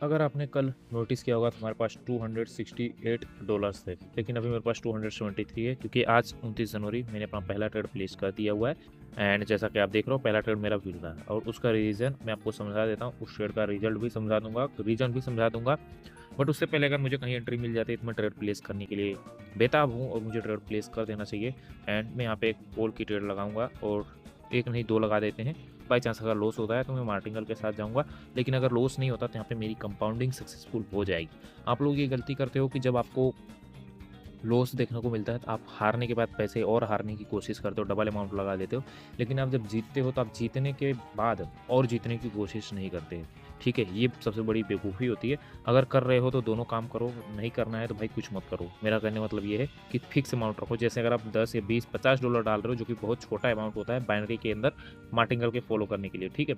अगर आपने कल नोटिस किया होगा तो हमारे पास $268 थे, लेकिन अभी मेरे पास 273 है क्योंकि आज 29 जनवरी मैंने अपना पहला ट्रेड प्लेस कर दिया हुआ है। एंड जैसा कि आप देख रहे हो पहला ट्रेड मेरा विन रहा है और उसका रीज़न मैं आपको समझा देता हूँ। उस ट्रेड का रिजल्ट भी समझा दूंगा, रीज़न भी समझा दूंगा। बट उससे पहले अगर मुझे कहीं एंट्री मिल जाती है तो मैं ट्रेड प्लेस करने के लिए बेताब हूँ और मुझे ट्रेड प्लेस कर देना चाहिए। एंड मैं यहाँ पे एक पोल की ट्रेड लगाऊंगा और एक नहीं दो लगा देते हैं। बाई चांस अगर लॉस होता है तो मैं मार्टिंगल के साथ जाऊंगा, लेकिन अगर लॉस नहीं होता तो यहाँ पे मेरी कंपाउंडिंग सक्सेसफुल हो जाएगी। आप लोग ये गलती करते हो कि जब आपको लॉस देखने को मिलता है तो आप हारने के बाद पैसे और हारने की कोशिश करते हो, डबल अमाउंट लगा देते हो। लेकिन आप जब जीतते हो तो आप जीतने के बाद और जीतने की कोशिश नहीं करते। ठीक है, ये सबसे बड़ी बेवकूफ़ी होती है। अगर कर रहे हो तो दोनों काम करो, नहीं करना है तो भाई कुछ मत करो। मेरा कहने का मतलब ये है कि फिक्स अमाउंट रखो। जैसे अगर आप 10 या 20 $50 डाल रहे हो, जो कि बहुत छोटा अमाउंट होता है बाइनरी के अंदर मार्टिंगल के फॉलो करने के लिए, ठीक है।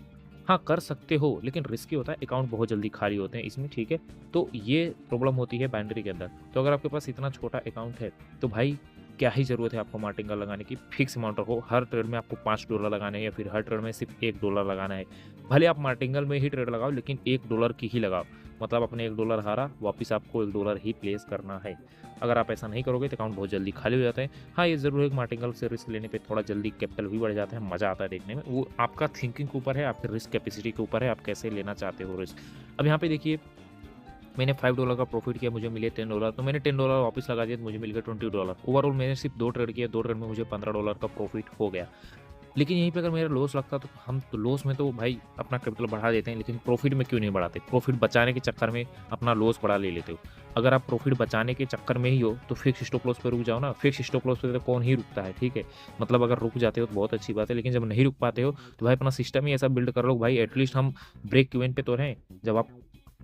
हाँ, कर सकते हो लेकिन रिस्की होता है, अकाउंट बहुत जल्दी खाली होते हैं इसमें, ठीक है। तो ये प्रॉब्लम होती है बाइनरी के अंदर। तो अगर आपके पास इतना छोटा अकाउंट है तो भाई क्या ही ज़रूरत है आपको मार्टिंगल लगाने की। फिक्स अमाउंट रखो, हर ट्रेड में आपको $5 लगाने हैं या फिर हर ट्रेड में सिर्फ $1 लगाना है। भले आप मार्टिंगल में ही ट्रेड लगाओ लेकिन $1 की ही लगाओ। मतलब अपने $1 हारा वापस आपको $1 ही प्लेस करना है। अगर आप ऐसा नहीं करोगे तो अकाउंट बहुत जल्दी खाली हो जाते हैं। हाँ, ये ज़रूर है कि मार्टिंगल से रिस्क लेने पे थोड़ा जल्दी कैपिटल भी बढ़ जाता है, मज़ा आता है देखने में। वो आपका थिंकिंग के ऊपर है, आपके रिस्क कैपेसिटी के ऊपर है, आप कैसे लेना चाहते हो रिस्क। अब यहाँ पे देखिए, मैंने $5 का प्रॉफिट किया, मुझे मिले $10, तो मैंने $10 वापस लगा दिया तो मुझे मिल गया $20। ओवरऑल मैंने सिर्फ 2 ट्रेड किया, 2 ट्रेड में मुझे $15 का प्रॉफिट हो गया। लेकिन यहीं पे अगर मेरा लॉस लगता तो हम तो लॉस में तो भाई अपना कैपिटल बढ़ा देते हैं, लेकिन प्रॉफिट में क्यों नहीं बढ़ाते? प्रॉफिट बचाने के चक्कर में अपना लॉस बढ़ा ले लेते हो। अगर आप प्रॉफिट बचाने के चक्कर में ही हो तो फिक्स स्टॉप लॉस पे रुक जाओ ना। फिक्स स्टॉप लॉस पे तो कौन ही रुकता है, ठीक है। मतलब अगर रुक जाते हो तो बहुत अच्छी बात है, लेकिन जब नहीं रुक पाते हो तो भाई अपना सिस्टम ही ऐसा बिल्ड कर लो भाई एटलीस्ट हम ब्रेक इवन पे तो रहें। जब आप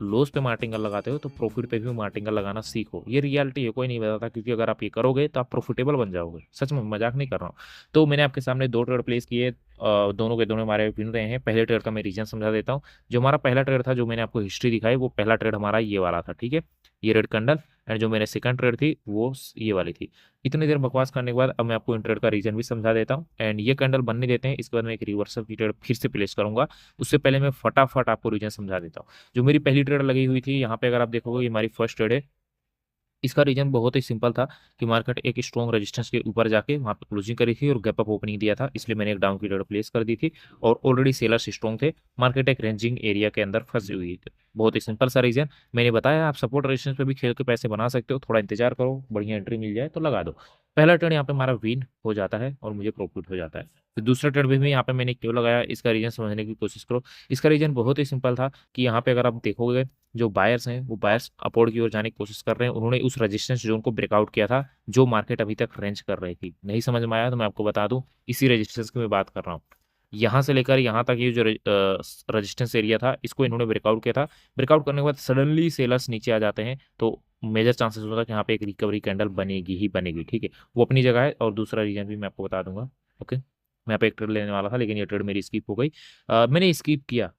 लॉस पे मार्टिंगल लगाते हो तो प्रॉफिट पे भी मार्टिंगल लगाना सीखो। ये रियलिटी है, कोई नहीं बताता, क्योंकि अगर आप ये करोगे तो आप प्रॉफिटेबल बन जाओगे। सच में मजाक नहीं कर रहा हूँ। तो मैंने आपके सामने 2 ट्रेड प्लेस किए, दोनों के दोनों हमारे विन रहे हैं। पहले ट्रेड का मैं रीजन समझा देता हूँ। जो हमारा पहला ट्रेड था, जो मैंने आपको हिस्ट्री दिखाई, वो पहला ट्रेड हमारा ये वाला था, ठीक है, ये रेड कैंडल। एंड जो मेरे सेकंड ट्रेड थी वो ये वाली थी। इतनी देर बकवास करने के बाद अब मैं आपको इन ट्रेड का रीजन भी समझा देता हूँ। एंड ये कैंडल बनने देते हैं, इसके बाद मैं एक रिवर्सल की ट्रेड फिर से प्लेस करूंगा। उससे पहले मैं फटाफट आपको रीजन समझा देता हूँ। जो मेरी पहली ट्रेड लगी हुई थी यहाँ पे, अगर आप देखोगे, ये हमारी फर्स्ट ट्रेड है। इसका रीजन बहुत ही सिंपल था कि मार्केट एक स्ट्रॉन्ग रेजिस्टेंस के ऊपर जाके वहां पे क्लोजिंग करी थी और गैप अप ओपनिंग दिया था, इसलिए मैंने एक डाउन की ट्रेड प्लेस कर दी थी। और ऑलरेडी सेलर्स स्ट्रॉन्ग थे, मार्केट एक रेंजिंग एरिया के अंदर फंसी हुई थी। बहुत ही सिंपल सा रीजन मैंने बताया। आप सपोर्ट रेजिस्टेंस पे भी खेल के पैसे बना सकते हो, थोड़ा इंतजार करो, बढ़िया एंट्री मिल जाए तो लगा दो। पहला ट्रेड यहाँ पे हमारा विन हो जाता है और मुझे प्रॉफिट हो जाता है। फिर दूसरा ट्रेड भी यहाँ पे मैंने क्यों लगाया, इसका रीजन समझने की कोशिश करो। इसका रीजन बहुत ही सिंपल था कि यहाँ पे अगर आप देखोगे, जो बायर्स हैं वो बायर्स अपवर्ड की ओर जाने की कोशिश कर रहे हैं। उन्होंने उस रेजिस्टेंस जोन को ब्रेकआउट किया था जो मार्केट अभी तक रेंज कर रही थी। नहीं समझ में आया तो मैं आपको बता दूं, इसी रेजिस्टेंस की मैं बात कर रहा हूँ। यहाँ से लेकर यहाँ तक ये जो रेजिस्टेंस एरिया था, इसको इन्होंने ब्रेकआउट किया था। ब्रेकआउट करने के बाद सडनली सेलर्स नीचे आ जाते हैं तो मेजर चांसेस होता है कि यहाँ पे एक रिकवरी कैंडल बनेगी ही बनेगी, ठीक है। वो अपनी जगह है और दूसरा रीजन भी मैं आपको बता दूंगा। ओके, मैं यहाँ पे एक ट्रेड लेने वाला था लेकिन ये ट्रेड मेरी स्किप हो गई। मैंने स्किप किया।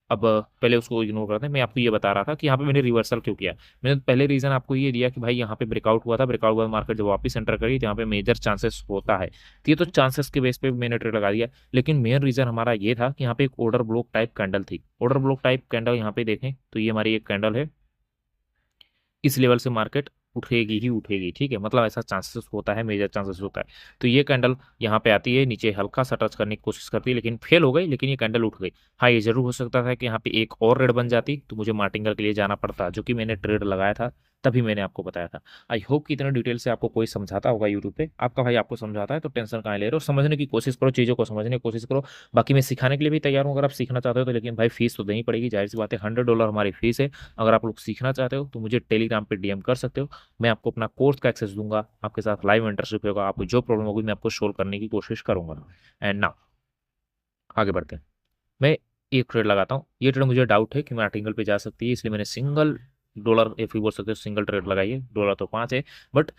अब पहले उसको इग्नोर करते हैं। मैं आपको ये बता रहा था कि यहाँ पे मैंने रिवर्सल क्यों किया। मैंने पहले रीजन आपको ये दिया कि भाई यहाँ पे ब्रेकआउट हुआ था, ब्रेकआउट हुआ, मार्केट जब वापस एंटर करी तो यहाँ पे मेजर चांसेस होता है। तो ये तो चांसेस के बेस पे मैंने ट्रेड लगा दिया। लेकिन मेन रीजन हमारा ये था कि यहाँ पे एक ऑर्डर ब्लॉक टाइप कैंडल थी। ऑर्डर ब्लॉक टाइप कैंडल यहाँ पे देखें तो ये हमारी एक कैंडल है। इस लेवल से मार्केट उठेगी ही उठेगी, ठीक है। मतलब ऐसा चांसेस होता है, मेजर चांसेस होता है। तो ये कैंडल यहाँ पे आती है, नीचे हल्का सा टच करने की कोशिश करती है लेकिन फेल हो गई, लेकिन ये कैंडल उठ गई। हाँ, ये जरूर हो सकता था कि यहाँ पे एक और रेड बन जाती तो मुझे मार्टिंगल के लिए जाना पड़ता, जो कि मैंने ट्रेड लगाया था, तभी मैंने आपको बताया था। आई होप कि इतना डिटेल से आपको कोई समझाता होगा यूट्यूब पे। आपका भाई आपको समझाता है तो टेंशन कहाँ ले रहे हो, समझने की कोशिश करो, चीज़ों को समझने की कोशिश करो। बाकी मैं सिखाने के लिए भी तैयार हूँ अगर आप सीखना चाहते हो तो, लेकिन भाई फीस तो देनी पड़ेगी, जाहिर सी बात है। $100 हमारी फीस है। अगर आप लोग सीखना चाहते हो तो मुझे टेलीग्राम पे डीएम कर सकते हो। मैं आपको अपना कोर्स का एक्सेस दूंगा, आपके साथ लाइव मेंटरशिप होगा, आपको जो प्रॉब्लम होगी मैं आपको सोल्व करने की कोशिश करूंगा। एंड ना, आगे बढ़ते हैं। मैं एक ट्रेड लगाता हूँ। ये ट्रेड मुझे डाउट है कि मैं आर्टिकल पे जा सकती है, इसलिए मैंने सिंगल डॉलर, या फिर बोल सकते हो सिंगल ट्रेड लगाई है। डॉलर तो 5 है, बट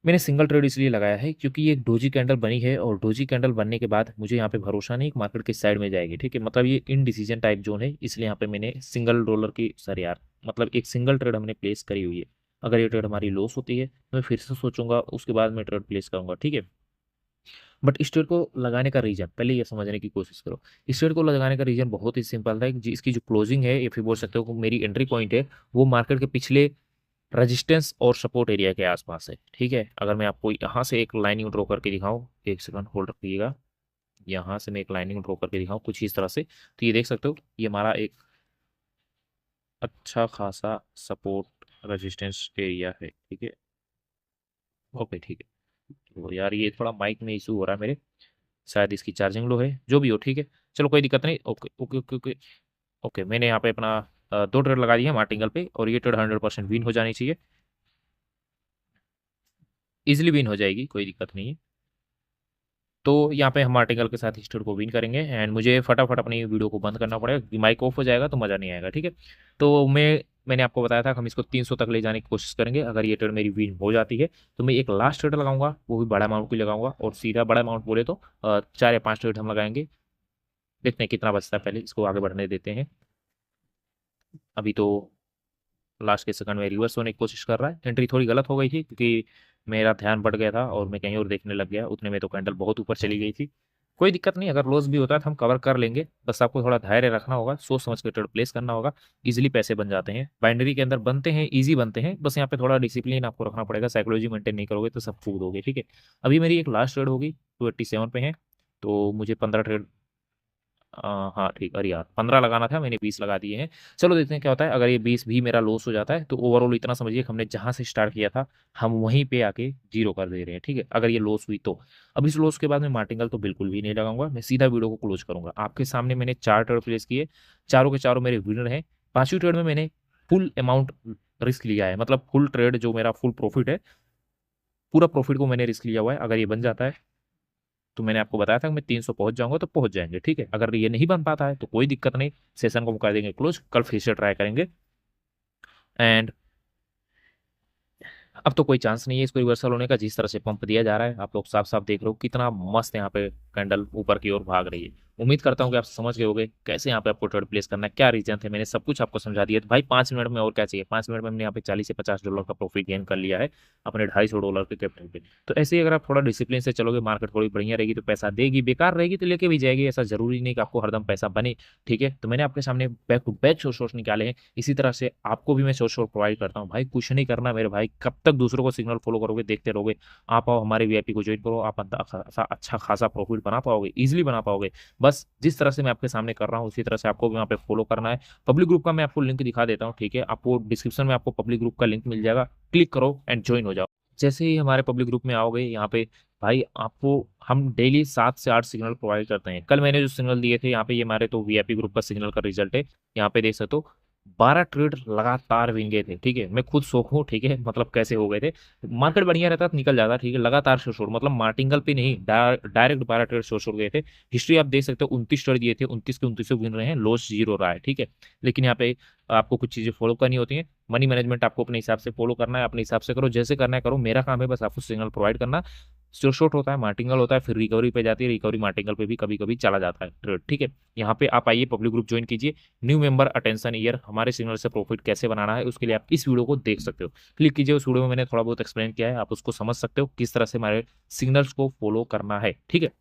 मैंने सिंगल ट्रेड इसलिए लगाया है क्योंकि ये एक डोजी कैंडल बनी है और डोजी कैंडल बनने के बाद मुझे यहाँ पे भरोसा नहीं कि मार्केट किस साइड में जाएगी, ठीक है। मतलब ये इनडिसीजन टाइप जोन है, इसलिए यहाँ पे मैंने सिंगल डॉलर की, सर यार, मतलब एक सिंगल ट्रेड हमने प्लेस करी हुई है। अगर ये ट्रेड हमारी लॉस होती है तो मैं फिर से सोचूंगा, उसके बाद मैं ट्रेड प्लेस करूंगा, ठीक है। बट इस ट्रेड को लगाने का रीज़न पहले ये समझने की कोशिश करो। इस ट्रेड को लगाने का रीज़न बहुत ही सिंपल था कि इसकी जो क्लोजिंग है या फिर बोल सकते हो कि मेरी एंट्री पॉइंट है वो मार्केट के पिछले रेजिस्टेंस और सपोर्ट एरिया के आसपास है। ठीक है, अगर मैं आपको यहाँ से एक लाइनिंग ड्रॉ करके दिखाऊँ, एक सेकंड होल्ड रखिएगा, यहाँ से मैं एक लाइनिंग ड्रॉ करके दिखाऊँ कुछ इस तरह से, तो ये देख सकते हो ये हमारा एक अच्छा खासा सपोर्ट रेजिस्टेंस एरिया है। ठीक है, ओके ठीक है। तो यार ये थोड़ा माइक में इशू हो रहा है मेरे, शायद इसकी चार्जिंग लो है, जो भी हो ठीक है, चलो कोई दिक्कत नहीं। Okay okay okay okay okay, मैंने यहाँ पे अपना 2 ट्रेड लगा दिया मार्टिंगल पे, और ये ट्रेड 100% विन हो जानी चाहिए, इजिली विन हो जाएगी, कोई दिक्कत नहीं है। तो यहाँ पे हम आर्टिकल के साथ हिस्ट्री को विन करेंगे, एंड मुझे फटाफट अपनी वीडियो को बंद करना पड़ेगा, माइक ऑफ हो जाएगा तो मज़ा नहीं आएगा। ठीक है, तो मैंने आपको बताया था कि हम इसको 300 तक ले जाने की कोशिश करेंगे। अगर ये ट्रेड मेरी विन हो जाती है तो मैं एक लास्ट ट्रेड लगाऊंगा, वो भी बड़ा अमाउंट की लगाऊंगा, और सीधा बड़ा अमाउंट बोले तो 4 या 5 ट्रेड हम लगाएंगे। देखते हैं कितना बचता है, पहले इसको आगे बढ़ने देते हैं। अभी तो लास्ट के सेकंड में रिवर्स होने की कोशिश कर रहा है। एंट्री थोड़ी गलत हो गई थी क्योंकि मेरा ध्यान बढ़ गया था और मैं कहीं और देखने लग गया, उतने में तो कैंडल बहुत ऊपर चली गई थी। कोई दिक्कत नहीं, अगर लॉस भी होता है तो हम कवर कर लेंगे, बस आपको थोड़ा धैर्य रखना होगा, सोच समझ के ट्रेड प्लेस करना होगा। इजीली पैसे बन जाते हैं, बाइनरी के अंदर बनते हैं, इजी बनते हैं, बस यहाँ पे थोड़ा डिसिप्लिन आपको रखना पड़ेगा, साइकोलॉजी मेंटेन नहीं करोगे तो सब फूक दोगे। ठीक है, अभी मेरी एक लास्ट ट्रेड होगी 287 पे है, तो मुझे 15 ट्रेड, हाँ ठीक, अरे यार 15 लगाना था, मैंने 20 लगा दिए हैं। चलो देखते हैं क्या होता है। अगर ये 20 भी मेरा लॉस हो जाता है तो ओवरऑल इतना समझिए कि हमने जहाँ से स्टार्ट किया था हम वहीं पे आके जीरो कर दे रहे हैं। ठीक है, अगर ये लॉस हुई तो अब इस लॉस के बाद मैं मार्टिंगल तो बिल्कुल भी नहीं लगाऊंगा, मैं सीधा वीडियो को क्लोज करूंगा। आपके सामने मैंने 4 ट्रेड प्लेस किए, चारों के चारों मेरे विनर हैं। 5वीं ट्रेड में मैंने फुल अमाउंट रिस्क लिया है, मतलब फुल ट्रेड जो मेरा फुल प्रॉफिट है, पूरा प्रॉफिट को मैंने रिस्क लिया हुआ है। अगर ये बन जाता है तो मैंने आपको बताया था कि मैं 300 पहुंच जाऊंगा तो पहुंच जाएंगे। ठीक है, अगर ये नहीं बन पाता है तो कोई दिक्कत नहीं, सेशन को कर देंगे क्लोज, कल फिर से ट्राई करेंगे। एंड अब तो कोई चांस नहीं है इसको रिवर्सल होने का, जिस तरह से पंप दिया जा रहा है आप लोग साफ साफ देख रहे हो कितना मस्त यहाँ पे कैंडल ऊपर की ओर भाग रही है। उम्मीद करता हूँ कि आप समझ गए होंगे कैसे यहाँ पे आपको ट्रेड प्लेस करना है, क्या रीजन थे, मैंने सब कुछ आपको समझा दिया। तो भाई 5 मिनट में और क्या चाहिए, 5 मिनट में हमने यहाँ पे 40 से $50 का प्रॉफिट गेन कर लिया है अपने $250 के कैपिटल पे। तो ऐसे ही अगर आप थोड़ा डिसिप्लिन से चलोगे, मार्केट थोड़ी बढ़िया रहेगी तो पैसा देगी, बेकार रहेगी तो लेके भी जाएगी, ऐसा जरूरी नहीं कि आपको हरदम पैसा बने। ठीक है, तो मैंने आपके सामने बैक टू बैक सोर्स निकाले हैं, इसी तरह से आपको भी मैं सोर्स प्रोवाइड करता हूँ। भाई कुछ नहीं करना मेरे भाई, कब तक दूसरों को सिग्नल फॉलो करोगे, देखते रहोगे। आप आओ हमारे वीआईपी को ज्वाइन करो, आप अच्छा खासा प्रॉफिट बना पाओगे, इजिली बना पाओगे। बस जिस तरह से मैं आपके सामने कर रहा हूँ उसी तरह से आपको भी वहाँ पे फॉलो करना है। पब्लिक ग्रुप का मैं आपको लिंक दिखा देता हूँ। ठीक है, आपको डिस्क्रिप्शन में आपको पब्लिक ग्रुप का लिंक मिल जाएगा, क्लिक करो एंड ज्वाइन हो जाओ। जैसे ही हमारे पब्लिक ग्रुप में आओगे यहाँ पे भाई आपको हम डेली 7 से 8 सिग्नल प्रोवाइड करते हैं। कल मैंने जो सिग्नल दिए थे यहाँ पे, ये हमारे तो वीआईपी ग्रुप का सिग्नल का रिजल्ट है। यहाँ पे देख सकते हो 12 ट्रेड लगातार विन गए थे। ठीक है, मैं खुद शौक हूँ, ठीक है, मतलब कैसे हो गए थे। मार्केट बढ़िया रहता तो निकल जाता, ठीक है, लगातार शोर मतलब मार्टिंगल पे नहीं, डायरेक्ट 12 ट्रेड शोर गए थे। हिस्ट्री आप देख सकते हो, 29 ट्रेड दिए थे, 29 के 29 विन रहे हैं, लॉस जीरो रहा है। ठीक है, लेकिन यहाँ पे आपको कुछ चीजें फॉलो करनी होती हैं, मनी मैनेजमेंट आपको अपने हिसाब से फॉलो करना है, अपने हिसाब से करो, जैसे करना है करो, मेरा काम है बस आपको सिग्नल प्रोवाइड करना। शोर शॉर्ट होता है, मार्टिंगल होता है, फिर रिकवरी पे जाती है, रिकवरी मार्टिंगल पे भी कभी कभी चला जाता है ट्रेड। ठीक है, यहाँ पे आप आइए पब्लिक ग्रुप ज्वाइन कीजिए, न्यू मेंबर अटेंशन ईयर, हमारे सिग्नल से प्रॉफिट कैसे बनाना है उसके लिए आप इस वीडियो को देख सकते हो, क्लिक कीजिए। उस वीडियो में मैंने थोड़ा बहुत एक्सप्लेन किया है, आप उसको समझ सकते हो किस तरह से हमारे सिग्नल्स को फॉलो करना है। ठीक है,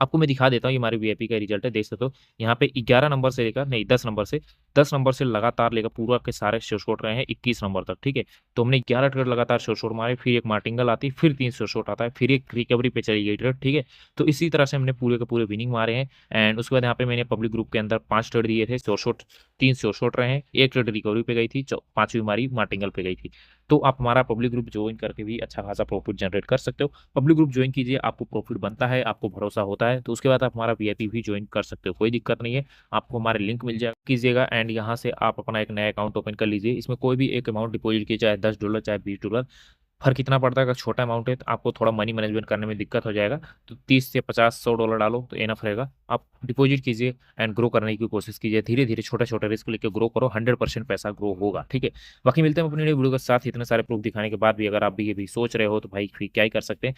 आपको मैं दिखा देता हूँ, ये हमारे वीआईपी का रिजल्ट है, देख सकते हो यहाँ पे 11 नंबर से लेकर, नहीं 10 नंबर से लगातार लेकर पूरा के सारे शॉर्ट रहे हैं 21 नंबर तक। ठीक है, तो हमने 11 ट्रेड लगातार शॉर्ट मारे, फिर एक मार्टिंगल आती, फिर 3 शॉर्ट आता है, फिर एक रिकवरी पे चली गई ट्रेड। ठीक है, तो इसी तरह से हमने पूरे के पूरे विनिंग मारे हैं। एंड उसके बाद यहाँ पे मैंने पब्लिक ग्रुप के अंदर 5 ट्रेड दिए थे, शॉर्ट 3 शॉर्ट रहे हैं, एक ट्रेड रिकवरी पे गई थी, 5वीं हमारी मार्टिंगल पे गई थी। तो आप हमारा पब्लिक ग्रुप ज्वाइन करके भी अच्छा खासा प्रॉफिट जनरेट कर सकते हो। पब्लिक ग्रुप ज्वाइन कीजिए, आपको प्रॉफिट बनता है, आपको भरोसा होता है, तो उसके बाद आप हमारा वीआईपी भी ज्वाइन कर सकते हो, कोई दिक्कत नहीं है। आपको हमारे लिंक मिल जाएगा, कीजिएगा एंड यहाँ से आप अपना एक नया अकाउंट ओपन कर लीजिए। इसमें कोई भी एक अमाउंट डिपॉजिट कीजिए, चाहे $10 चाहे $20, फर्क कितना पड़ता है। अगर छोटा अमाउंट है तो आपको थोड़ा मनी मैनेजमेंट करने में दिक्कत हो जाएगा, तो 30 से 50 $100 डालो तो एनफ रहेगा। आप डिपॉजिट कीजिए एंड ग्रो करने की कोशिश कीजिए, धीरे धीरे छोटे छोटे रिस्क लेकर ग्रो करो, 100% पैसा ग्रो होगा। ठीक है, बाकी मिलते हैं अपनी वीडियो के साथ। इतने सारे प्रूफ दिखाने के बाद भी अगर आप भी ये भी सोच रहे हो तो भाई फिर क्या ही कर सकते हैं।